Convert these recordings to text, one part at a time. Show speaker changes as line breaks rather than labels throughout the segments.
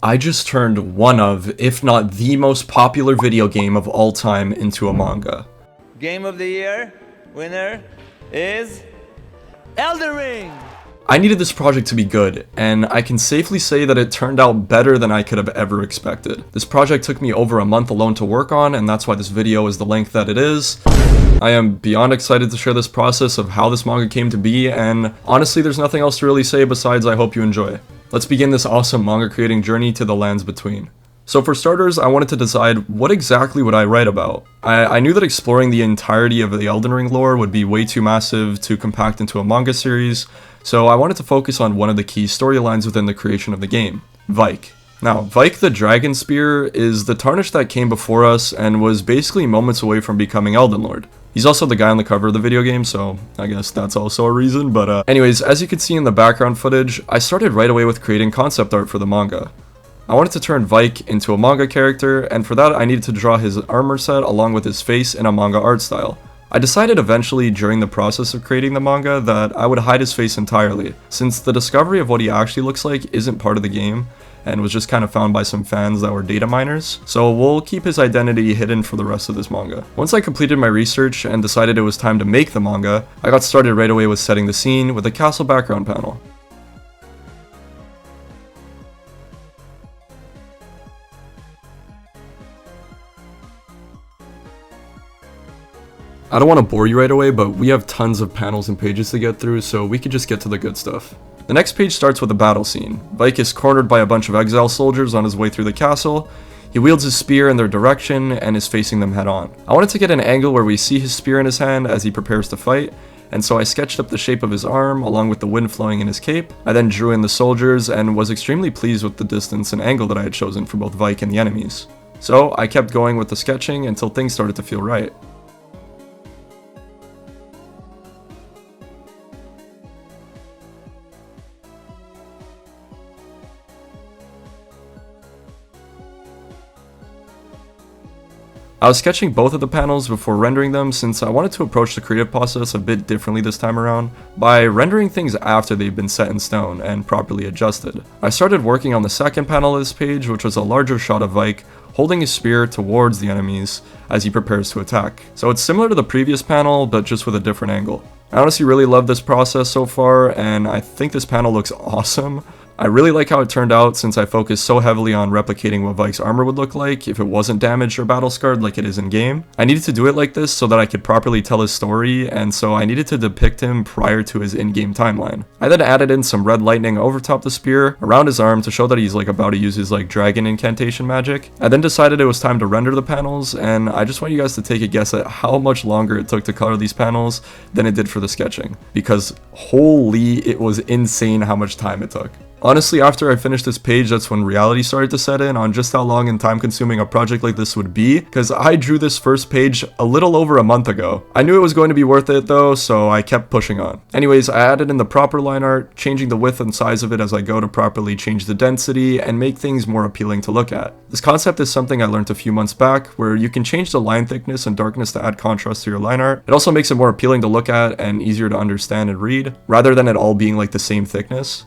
I just turned one of, if not the most popular video game of all time into a manga.
Game of the year winner is ELDEN RING!
I needed this project to be good, and I can safely say that it turned out better than I could have ever expected. This project took me over a month alone to work on, and that's why this video is the length that it is. I am beyond excited to share this process of how this manga came to be, and honestly there's nothing else to really say besides I hope you enjoy. Let's begin this awesome manga creating journey to the lands between. So for starters, I wanted to decide what exactly would I write about. I knew that exploring the entirety of the Elden Ring lore would be way too massive to compact into a manga series, so I wanted to focus on one of the key storylines within the creation of the game, Vike. Now, Vike the Dragon Spear is the Tarnished that came before us and was basically moments away from becoming Elden Lord. He's also the guy on the cover of the video game, so I guess that's also a reason, but anyways, as you can see in the background footage, I started right away with creating concept art for the manga. I wanted to turn Vike into a manga character, and for that I needed to draw his armor set along with his face in a manga art style. I decided eventually during the process of creating the manga that I would hide his face entirely, since the discovery of what he actually looks like isn't part of the game, and was just kind of found by some fans that were data miners, so we'll keep his identity hidden for the rest of this manga. Once I completed my research and decided it was time to make the manga, I got started right away with setting the scene with a castle background panel. I don't want to bore you right away, but we have tons of panels and pages to get through, so we could just get to the good stuff. The next page starts with a battle scene. Vike is cornered by a bunch of exile soldiers on his way through the castle. He wields his spear in their direction and is facing them head on. I wanted to get an angle where we see his spear in his hand as he prepares to fight, and so I sketched up the shape of his arm along with the wind flowing in his cape. I then drew in the soldiers and was extremely pleased with the distance and angle that I had chosen for both Vike and the enemies. So I kept going with the sketching until things started to feel right. I was sketching both of the panels before rendering them since I wanted to approach the creative process a bit differently this time around, by rendering things after they've been set in stone and properly adjusted. I started working on the second panel of this page, which was a larger shot of Vike holding his spear towards the enemies as he prepares to attack. So it's similar to the previous panel, but just with a different angle. I honestly really love this process so far, and I think this panel looks awesome. I really like how it turned out since I focused so heavily on replicating what Vike's armor would look like if it wasn't damaged or battle scarred like it is in game. I needed to do it like this so that I could properly tell his story, and so I needed to depict him prior to his in-game timeline. I then added in some red lightning over top the spear around his arm to show that he's about to use his dragon incantation magic. I then decided it was time to render the panels, and I just want you guys to take a guess at how much longer it took to color these panels than it did for the sketching, because holy, it was insane how much time it took. Honestly, after I finished this page, that's when reality started to set in on just how long and time consuming a project like this would be, because I drew this first page a little over a month ago. I knew it was going to be worth it though, so I kept pushing on. Anyways, I added in the proper line art, changing the width and size of it as I go to properly change the density and make things more appealing to look at. This concept is something I learned a few months back, where you can change the line thickness and darkness to add contrast to your line art. It also makes it more appealing to look at and easier to understand and read, rather than it all being the same thickness.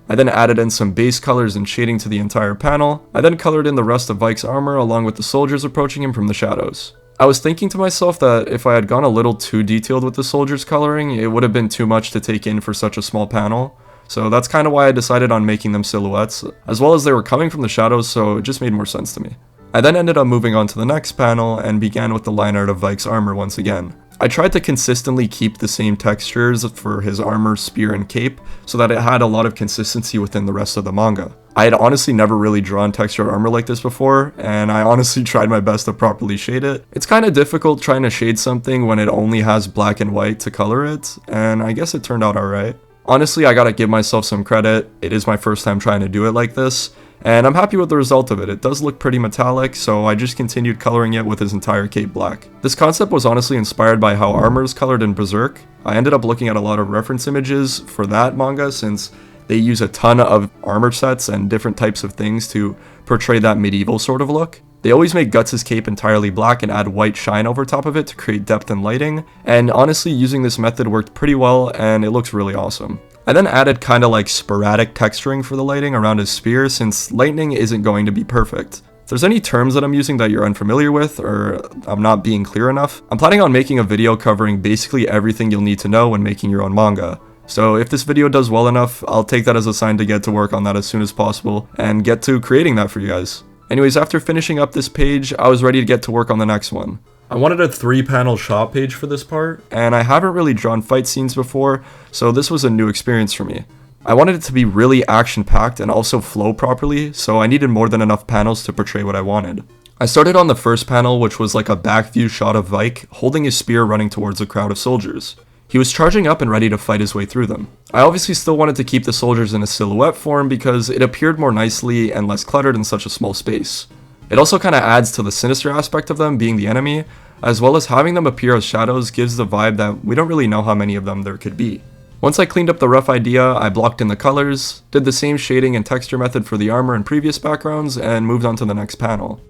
I then added in some base colors and shading to the entire panel. I then colored in the rest of Vike's armor along with the soldiers approaching him from the shadows. I was thinking to myself that if I had gone a little too detailed with the soldiers coloring, it would have been too much to take in for such a small panel. So that's kind of why I decided on making them silhouettes, as well as they were coming from the shadows, so it just made more sense to me. I then ended up moving on to the next panel and began with the line art of Vike's armor once again. I tried to consistently keep the same textures for his armor, spear, and cape so that it had a lot of consistency within the rest of the manga. I had honestly never really drawn textured armor like this before, and I honestly tried my best to properly shade it. It's kind of difficult trying to shade something when it only has black and white to color it, and I guess it turned out alright. Honestly, I gotta give myself some credit. It is my first time trying to do it like this, and I'm happy with the result of it. It does look pretty metallic, so I just continued coloring it with his entire cape black. This concept was honestly inspired by how armor is colored in Berserk. I ended up looking at a lot of reference images for that manga since they use a ton of armor sets and different types of things to portray that medieval sort of look. They always make Guts' cape entirely black and add white shine over top of it to create depth and lighting, and honestly using this method worked pretty well and it looks really awesome. I then added kinda like sporadic texturing for the lighting around his spear since lightning isn't going to be perfect. If there's any terms that I'm using that you're unfamiliar with or I'm not being clear enough, I'm planning on making a video covering basically everything you'll need to know when making your own manga. So if this video does well enough, I'll take that as a sign to get to work on that as soon as possible and get to creating that for you guys. Anyways, after finishing up this page, I was ready to get to work on the next one. I wanted a 3-panel shop page for this part, and I haven't really drawn fight scenes before, so this was a new experience for me. I wanted it to be really action-packed and also flow properly, so I needed more than enough panels to portray what I wanted. I started on the first panel, which was like a back view shot of Vike holding his spear running towards a crowd of soldiers. He was charging up and ready to fight his way through them. I obviously still wanted to keep the soldiers in a silhouette form because it appeared more nicely and less cluttered in such a small space. It also kinda adds to the sinister aspect of them being the enemy, as well as having them appear as shadows gives the vibe that we don't really know how many of them there could be. Once I cleaned up the rough idea, I blocked in the colors, did the same shading and texture method for the armor and previous backgrounds, and moved on to the next panel.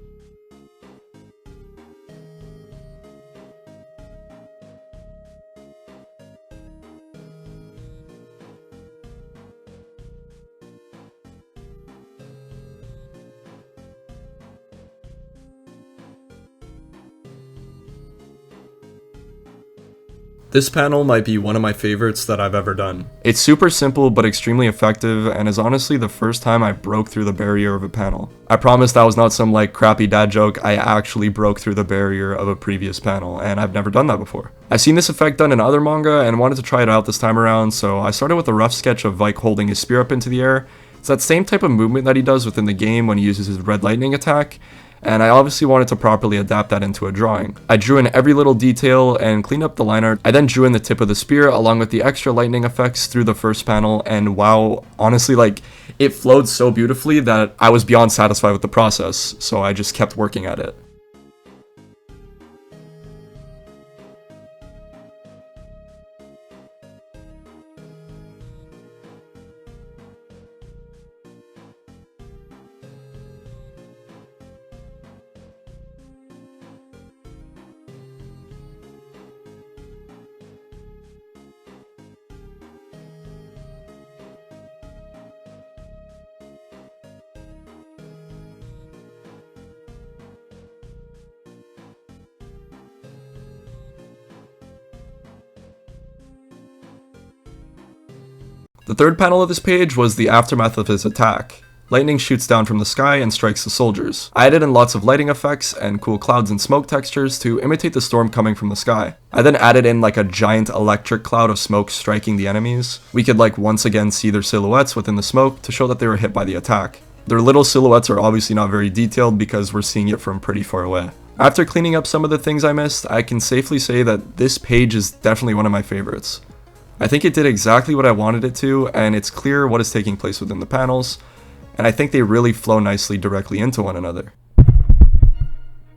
This panel might be one of my favorites that I've ever done. It's super simple but extremely effective and is honestly the first time I broke through the barrier of a panel. I promise that was not some like crappy dad joke, I actually broke through the barrier of a previous panel and I've never done that before. I've seen this effect done in other manga and wanted to try it out this time around, so I started with a rough sketch of Vike holding his spear up into the air. It's that same type of movement that he does within the game when he uses his red lightning attack, and I obviously wanted to properly adapt that into a drawing. I drew in every little detail and cleaned up the line art. I then drew in the tip of the spear along with the extra lightning effects through the first panel, and wow, honestly, like, it flowed so beautifully that I was beyond satisfied with the process, so I just kept working at it. The third panel of this page was the aftermath of his attack. Lightning shoots down from the sky and strikes the soldiers. I added in lots of lighting effects and cool clouds and smoke textures to imitate the storm coming from the sky. I then added in like a giant electric cloud of smoke striking the enemies. We could like once again see their silhouettes within the smoke to show that they were hit by the attack. Their little silhouettes are obviously not very detailed because we're seeing it from pretty far away. After cleaning up some of the things I missed, I can safely say that this page is definitely one of my favorites. I think it did exactly what I wanted it to, and it's clear what is taking place within the panels, and I think they really flow nicely directly into one another.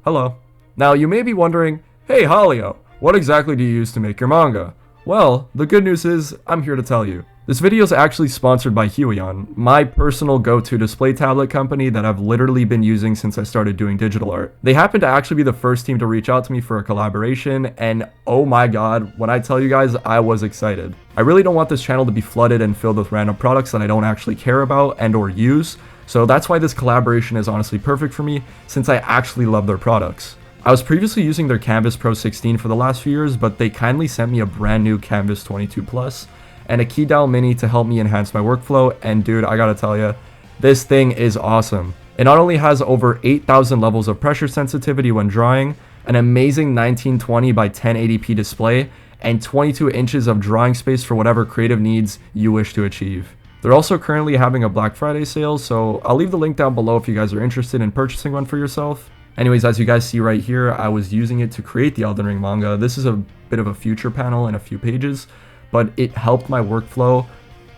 Hello. Now you may be wondering, hey Halio, what exactly do you use to make your manga? Well, the good news is, I'm here to tell you. This video is actually sponsored by Huion, my personal go-to display tablet company that I've literally been using since I started doing digital art. They happen to actually be the first team to reach out to me for a collaboration, and oh my god, when I tell you guys, I was excited. I really don't want this channel to be flooded and filled with random products that I don't actually care about and or use, so that's why this collaboration is honestly perfect for me, since I actually love their products. I was previously using their Canvas Pro 16 for the last few years, but they kindly sent me a brand new Canvas 22 Plus and a key dial mini to help me enhance my workflow, and dude, I gotta tell ya, this thing is awesome. It not only has over 8,000 levels of pressure sensitivity when drawing, an amazing 1920 by 1080p display, and 22 inches of drawing space for whatever creative needs you wish to achieve. They're also currently having a Black Friday sale, so I'll leave the link down below if you guys are interested in purchasing one for yourself. Anyways, as you guys see right here, I was using it to create the Elden Ring manga. This is a bit of a future panel and a few pages, but it helped my workflow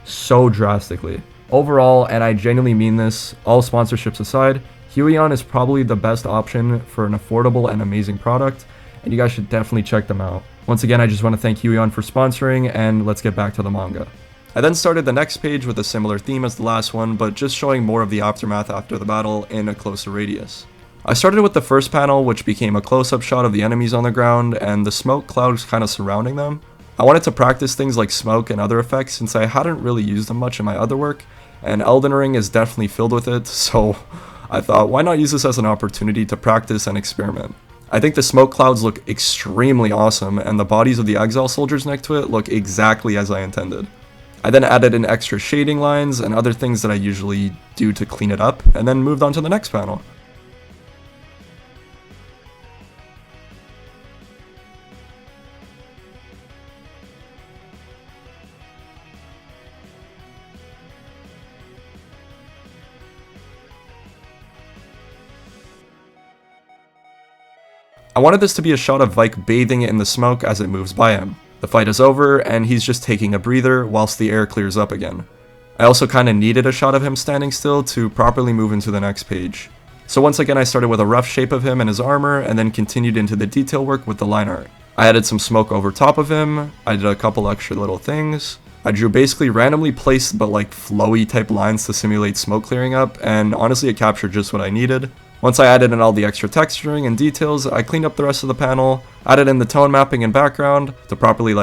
so drastically. Overall, and I genuinely mean this, all sponsorships aside, Huion is probably the best option for an affordable and amazing product, and you guys should definitely check them out. Once again, I just want to thank Huion for sponsoring, and let's get back to the manga. I then started the next page with a similar theme as the last one, but just showing more of the aftermath after the battle in a closer radius. I started with the first panel, which became a close-up shot of the enemies on the ground and the smoke clouds kind of surrounding them. I wanted to practice things like smoke and other effects since I hadn't really used them much in my other work, and Elden Ring is definitely filled with it, so I thought why not use this as an opportunity to practice and experiment. I think the smoke clouds look extremely awesome, and the bodies of the exile soldiers next to it look exactly as I intended. I then added in extra shading lines and other things that I usually do to clean it up, and then moved on to the next panel. I wanted this to be a shot of Vike bathing in the smoke as it moves by him. The fight is over, and he's just taking a breather whilst the air clears up again. I also kinda needed a shot of him standing still to properly move into the next page. So once again I started with a rough shape of him and his armor, and then continued into the detail work with the line art. I added some smoke over top of him, I did a couple extra little things. I drew basically randomly placed but like flowy type lines to simulate smoke clearing up, and honestly it captured just what I needed. Once I added in all the extra texturing and details, I cleaned up the rest of the panel, added in the tone mapping and background to properly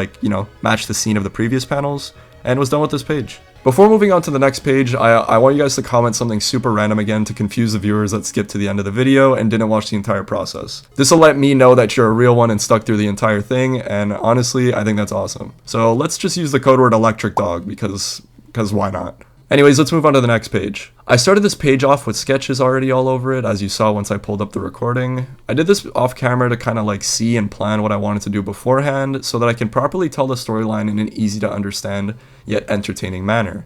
match the scene of the previous panels, and was done with this page. Before moving on to the next page, I want you guys to comment something super random again to confuse the viewers that skipped to the end of the video and didn't watch the entire process. This will let me know that you're a real one and stuck through the entire thing, and honestly, I think that's awesome. So let's just use the code word electric dog because why not? Anyways, let's move on to the next page. I started this page off with sketches already all over it, as you saw once I pulled up the recording. I did this off camera to kind of see and plan what I wanted to do beforehand, so that I can properly tell the storyline in an easy to understand, yet entertaining manner.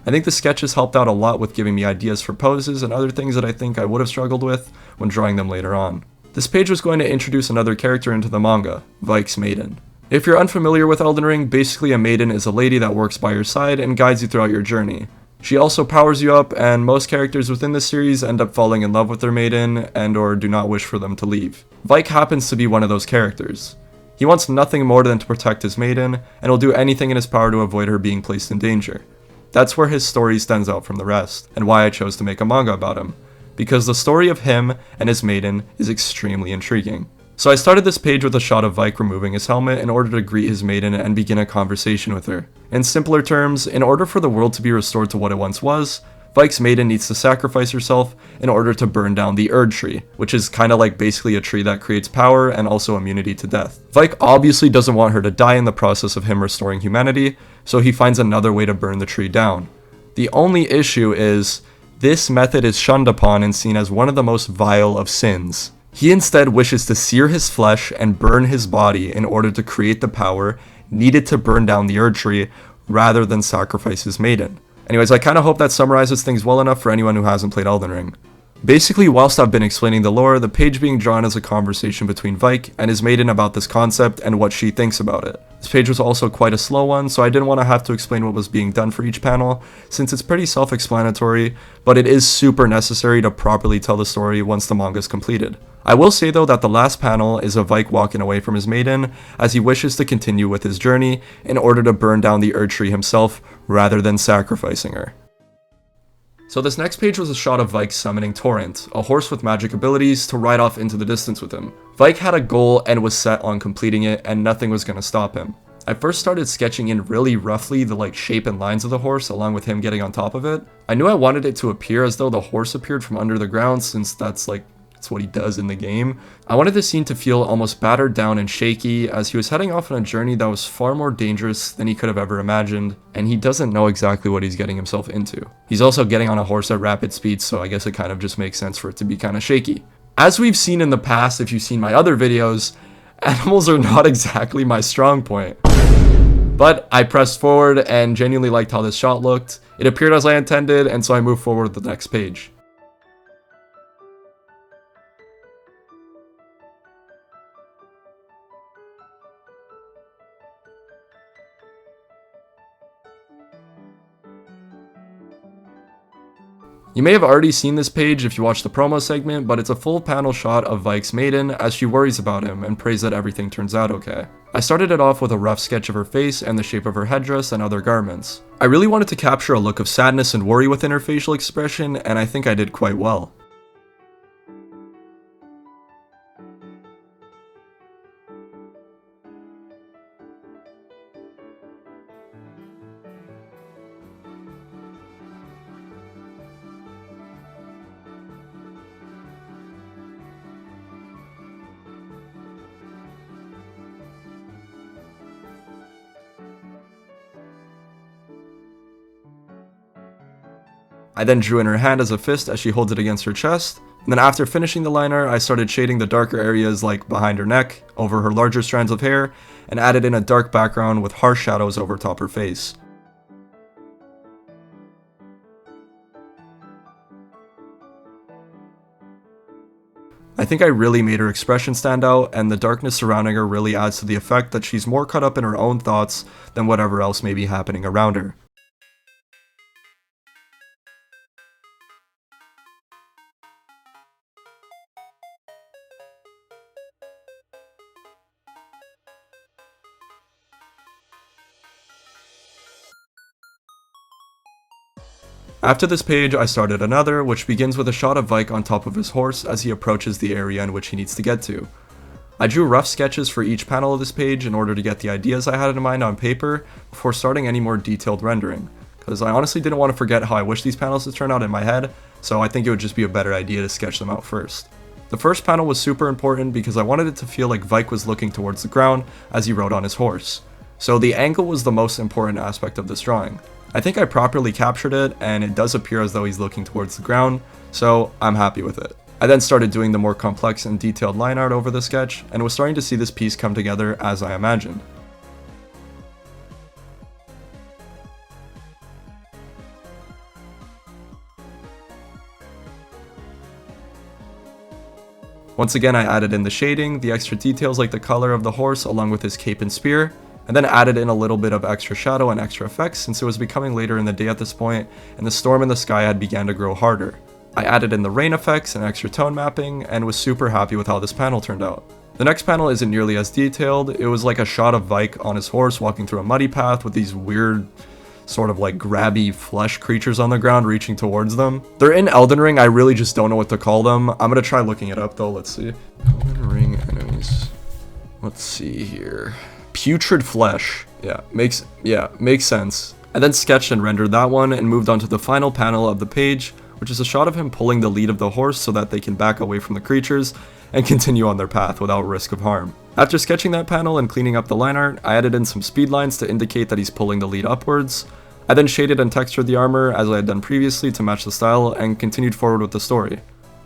I think the sketches helped out a lot with giving me ideas for poses and other things that I think I would have struggled with when drawing them later on. This page was going to introduce another character into the manga, Vike's Maiden. If you're unfamiliar with Elden Ring, basically a maiden is a lady that works by your side and guides you throughout your journey. She also powers you up, and most characters within this series end up falling in love with their maiden and or do not wish for them to leave. Vike happens to be one of those characters. He wants nothing more than to protect his maiden, and will do anything in his power to avoid her being placed in danger. That's where his story stands out from the rest, and why I chose to make a manga about him, because the story of him and his maiden is extremely intriguing. So I started this page with a shot of Vike removing his helmet in order to greet his maiden and begin a conversation with her. In simpler terms, in order for the world to be restored to what it once was, Vike's maiden needs to sacrifice herself in order to burn down the Erd tree, which is kinda like basically a tree that creates power and also immunity to death. Vike obviously doesn't want her to die in the process of him restoring humanity, so he finds another way to burn the tree down. The only issue is, this method is shunned upon and seen as one of the most vile of sins. He instead wishes to sear his flesh and burn his body in order to create the power needed to burn down the Erd tree rather than sacrifice his maiden. Anyways, I kinda hope that summarizes things well enough for anyone who hasn't played Elden Ring. Basically, whilst I've been explaining the lore, the page being drawn is a conversation between Vike and his maiden about this concept and what she thinks about it. This page was also quite a slow one, so I didn't want to have to explain what was being done for each panel, since it's pretty self-explanatory, but it is super necessary to properly tell the story once the manga is completed. I will say though that the last panel is of Vike walking away from his maiden, as he wishes to continue with his journey in order to burn down the Erd tree himself rather than sacrificing her. So this next page was a shot of Vike summoning Torrent, a horse with magic abilities, to ride off into the distance with him. Vike had a goal and was set on completing it, and nothing was going to stop him. I first started sketching in really roughly the shape and lines of the horse along with him getting on top of it. I knew I wanted it to appear as though the horse appeared from under the ground, since that's what he does in the game. I wanted the scene to feel almost battered down and shaky, as he was heading off on a journey that was far more dangerous than he could have ever imagined, and he doesn't know exactly what he's getting himself into. He's also getting on a horse at rapid speed, so I guess it kind of just makes sense for it to be kind of shaky. As we've seen in the past, if you've seen my other videos, animals are not exactly my strong point. But I pressed forward and genuinely liked how this shot looked. It appeared as I intended, and so I moved forward with the next page. You may have already seen this page if you watched the promo segment, but it's a full panel shot of Vike's maiden as she worries about him and prays that everything turns out okay. I started it off with a rough sketch of her face and the shape of her headdress and other garments. I really wanted to capture a look of sadness and worry within her facial expression, and I think I did quite well. I then drew in her hand as a fist as she holds it against her chest, and then after finishing the liner, I started shading the darker areas like behind her neck, over her larger strands of hair, and added in a dark background with harsh shadows over top her face. I think I really made her expression stand out, and the darkness surrounding her really adds to the effect that she's more caught up in her own thoughts than whatever else may be happening around her. After this page, I started another, which begins with a shot of Vike on top of his horse as he approaches the area in which he needs to get to. I drew rough sketches for each panel of this page in order to get the ideas I had in mind on paper before starting any more detailed rendering, because I honestly didn't want to forget how I wish these panels to turn out in my head, so I think it would just be a better idea to sketch them out first. The first panel was super important because I wanted it to feel like Vike was looking towards the ground as he rode on his horse, so the angle was the most important aspect of this drawing. I think I properly captured it, and it does appear as though he's looking towards the ground, so I'm happy with it. I then started doing the more complex and detailed line art over the sketch, and was starting to see this piece come together as I imagined. Once again, I added in the shading, the extra details like the color of the horse along with his cape and spear, and then added in a little bit of extra shadow and extra effects since it was becoming later in the day at this point and the storm in the sky had begun to grow harder. I added in the rain effects and extra tone mapping and was super happy with how this panel turned out. The next panel isn't nearly as detailed. It was like a shot of Vike on his horse walking through a muddy path with these weird sort of like grabby flesh creatures on the ground reaching towards them. They're in Elden Ring, I really just don't know what to call them. I'm gonna try looking it up though, let's see. Elden Ring enemies. Let's see here. Putrid flesh. Yeah, makes sense. I then sketched and rendered that one and moved on to the final panel of the page, which is a shot of him pulling the lead of the horse so that they can back away from the creatures and continue on their path without risk of harm. After sketching that panel and cleaning up the line art, I added in some speed lines to indicate that he's pulling the lead upwards. I then shaded and textured the armor as I had done previously to match the style and continued forward with the story.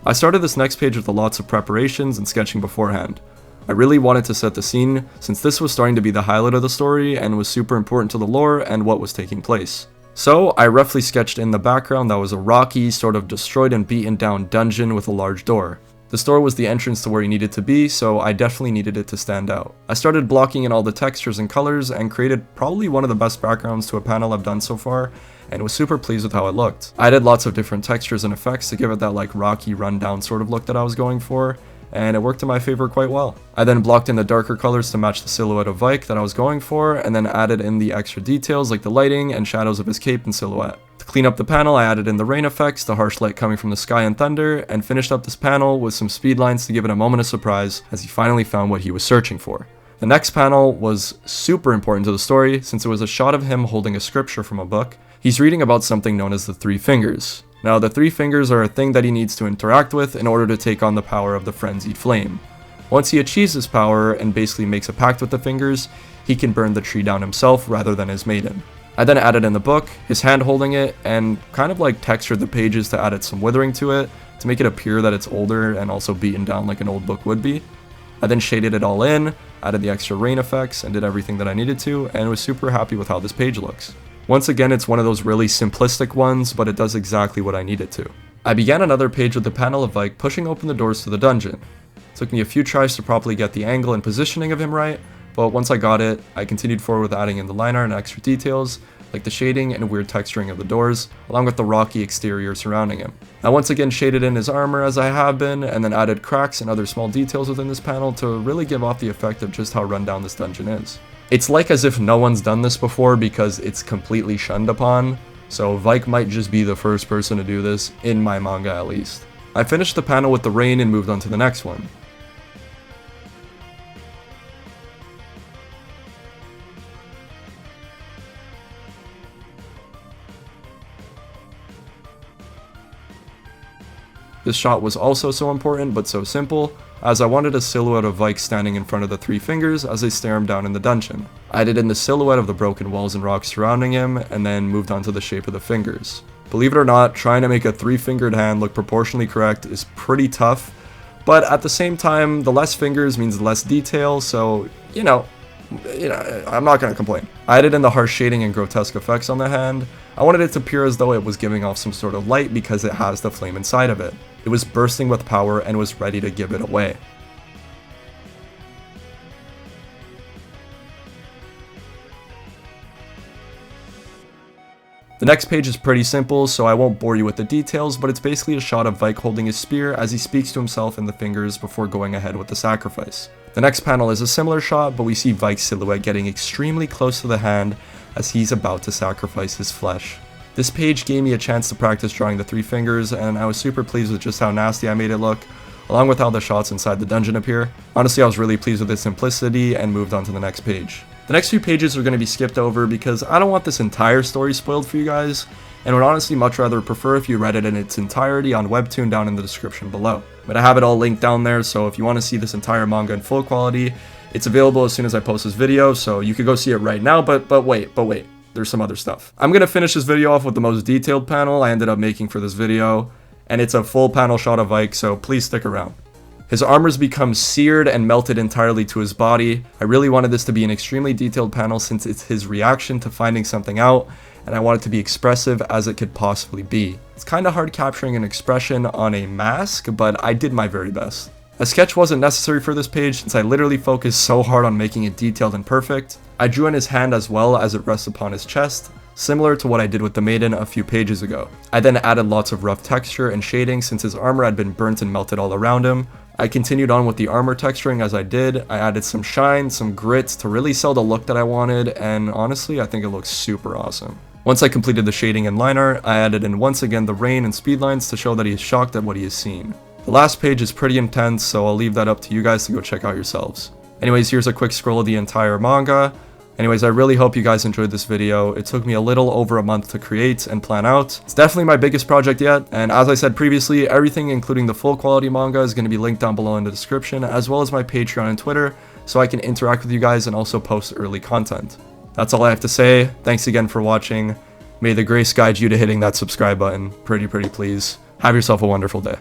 I started this next page with lots of preparations and sketching beforehand. I really wanted to set the scene since this was starting to be the highlight of the story and was super important to the lore and what was taking place. So I roughly sketched in the background that was a rocky, sort of destroyed and beaten down dungeon with a large door. This door was the entrance to where he needed to be, so I definitely needed it to stand out. I started blocking in all the textures and colors and created probably one of the best backgrounds to a panel I've done so far, and was super pleased with how it looked. I added lots of different textures and effects to give it that like rocky rundown sort of look that I was going for, and it worked in my favor quite well. I then blocked in the darker colors to match the silhouette of Vike that I was going for, and then added in the extra details like the lighting and shadows of his cape and silhouette. To clean up the panel, I added in the rain effects, the harsh light coming from the sky and thunder, and finished up this panel with some speed lines to give it a moment of surprise as he finally found what he was searching for. The next panel was super important to the story since it was a shot of him holding a scripture from a book. He's reading about something known as the Three Fingers. Now, the Three Fingers are a thing that he needs to interact with in order to take on the power of the frenzied flame. Once he achieves this power and basically makes a pact with the fingers, he can burn the tree down himself rather than his maiden. I then added in the book, his hand holding it, and kind of like textured the pages to add some withering to it, to make it appear that it's older and also beaten down like an old book would be. I then shaded it all in, added the extra rain effects, and did everything that I needed to, and was super happy with how this page looks. Once again, it's one of those really simplistic ones, but it does exactly what I need it to. I began another page with the panel of Vike pushing open the doors to the dungeon. It took me a few tries to properly get the angle and positioning of him right, but once I got it, I continued forward with adding in the line art and extra details, like the shading and weird texturing of the doors, along with the rocky exterior surrounding him. I once again shaded in his armor as I have been, and then added cracks and other small details within this panel to really give off the effect of just how rundown this dungeon is. It's like as if no one's done this before because it's completely shunned upon, so Vike might just be the first person to do this, in my manga at least. I finished the panel with the rain and moved on to the next one. This shot was also so important but so simple, as I wanted a silhouette of Vike standing in front of the Three Fingers as they stare him down in the dungeon. I added in the silhouette of the broken walls and rocks surrounding him, and then moved on to the shape of the fingers. Believe it or not, trying to make a 3-fingered hand look proportionally correct is pretty tough, but at the same time, the less fingers means less detail, so, you know, I'm not gonna complain. I added in the harsh shading and grotesque effects on the hand. I wanted it to appear as though it was giving off some sort of light because it has the flame inside of it. It was bursting with power and was ready to give it away. The next page is pretty simple, so I won't bore you with the details, but it's basically a shot of Vike holding his spear as he speaks to himself in the fingers before going ahead with the sacrifice. The next panel is a similar shot, but we see Vike's silhouette getting extremely close to the hand as he's about to sacrifice his flesh. This page gave me a chance to practice drawing the 3 fingers, and I was super pleased with just how nasty I made it look, along with how the shots inside the dungeon appear. Honestly, I was really pleased with its simplicity and moved on to the next page. The next few pages are going to be skipped over because I don't want this entire story spoiled for you guys, and would honestly much rather prefer if you read it in its entirety on WEBTOON down in the description below. But I have it all linked down there, so if you want to see this entire manga in full quality, it's available as soon as I post this video, so you could go see it right now, but wait, there's some other stuff. I'm going to finish this video off with the most detailed panel I ended up making for this video, and it's a full panel shot of Ike, so please stick around. His armor's become seared and melted entirely to his body. I really wanted this to be an extremely detailed panel since it's his reaction to finding something out, and I want it to be expressive as it could possibly be. It's kinda hard capturing an expression on a mask, but I did my very best. A sketch wasn't necessary for this page since I literally focused so hard on making it detailed and perfect. I drew in his hand as well as it rests upon his chest, similar to what I did with the Maiden a few pages ago. I then added lots of rough texture and shading since his armor had been burnt and melted all around him. I continued on with the armor texturing as I did. I added some shine, some grit to really sell the look that I wanted, and honestly, I think it looks super awesome. Once I completed the shading and line art, I added in once again the rain and speed lines to show that he is shocked at what he has seen. The last page is pretty intense, so I'll leave that up to you guys to go check out yourselves. Anyways, here's a quick scroll of the entire manga. Anyways, I really hope you guys enjoyed this video. It took me a little over a month to create and plan out. It's definitely my biggest project yet, and as I said previously, everything including the full quality manga is going to be linked down below in the description, as well as my Patreon and Twitter, so I can interact with you guys and also post early content. That's all I have to say. Thanks again for watching. May the grace guide you to hitting that subscribe button. Pretty please. Have yourself a wonderful day.